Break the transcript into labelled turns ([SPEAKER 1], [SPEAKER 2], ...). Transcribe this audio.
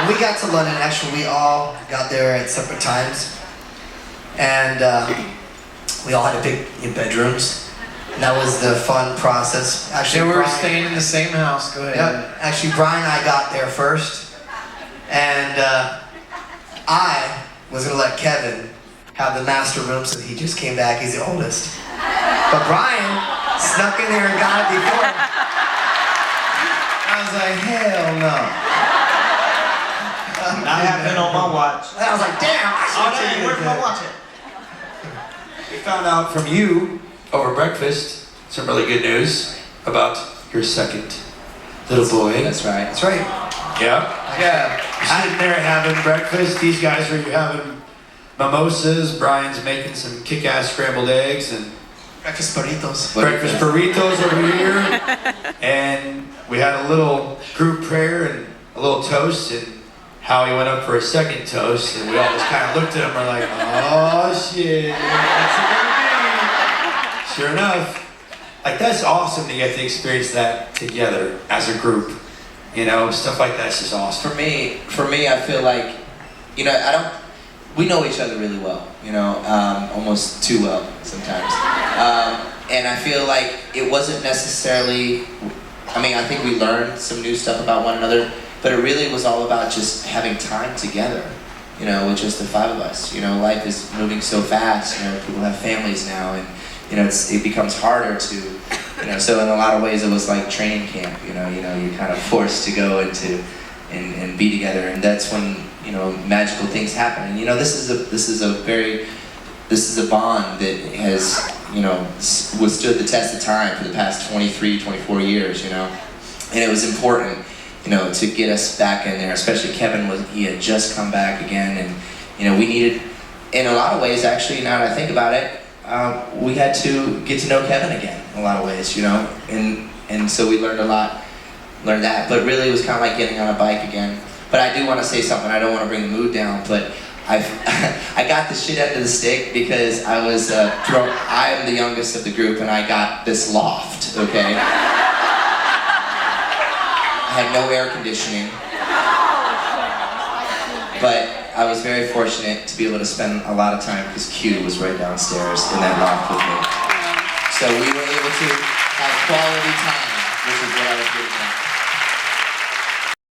[SPEAKER 1] we got to London, actually we all got there at separate times. And we all had to pick bedrooms. And that was the fun process. Actually,
[SPEAKER 2] they were staying in the same house. Go ahead.
[SPEAKER 1] Yep. Actually, Brian and I got there first. And I was going to let Kevin have the master room so he just came back. He's the oldest. But Brian snuck in there and got it before. I was like, hell no.
[SPEAKER 3] Not happening on my watch.
[SPEAKER 1] And I was like, damn, I should have taken
[SPEAKER 3] where's my watch at? We found out from you over breakfast some really good news about your second little boy.
[SPEAKER 4] That's right.
[SPEAKER 1] That's right.
[SPEAKER 3] Yeah.
[SPEAKER 1] Yeah.
[SPEAKER 3] Sitting there having breakfast. These guys are having mimosas. Brian's making some kick-ass scrambled eggs and
[SPEAKER 1] Breakfast burritos.
[SPEAKER 3] breakfast burritos over here. And we had a little group prayer and a little toast, and Howie went up for a second toast, and we all just kind of looked at him and were like, oh shit, what's it gonna be? Sure enough, like that's awesome to get to experience that together as a group. You know, stuff like that's just awesome.
[SPEAKER 4] For me, I feel like, you know, we know each other really well, you know, almost too well sometimes. And I feel like it wasn't necessarily, I mean, I think we learned some new stuff about one another, but it really was all about just having time together, you know, with just the five of us. You know, life is moving so fast, you know, people have families now, and, you know, it becomes harder to, you know, so in a lot of ways it was like training camp, you know, you're kind of forced to go into, and be together, and that's when, you know, magical things happen. And, you know, this is a bond that has, you know, withstood the test of time for the past 23, 24 years, you know, and it was important, you know, to get us back in there, especially Kevin he had just come back again, and, you know, we needed, in a lot of ways, actually, now that I think about it, we had to get to know Kevin again, in a lot of ways, you know, and so we learned that, but really it was kind of like getting on a bike again. But I do want to say something, I don't want to bring the mood down, but I got the shit end of the stick because I was I am the youngest of the group, and I got this loft, okay? I had no air conditioning, but I was very fortunate to be able to spend a lot of time because Q was right downstairs in that loft with me. So we were able to have quality time, which is what I was getting at.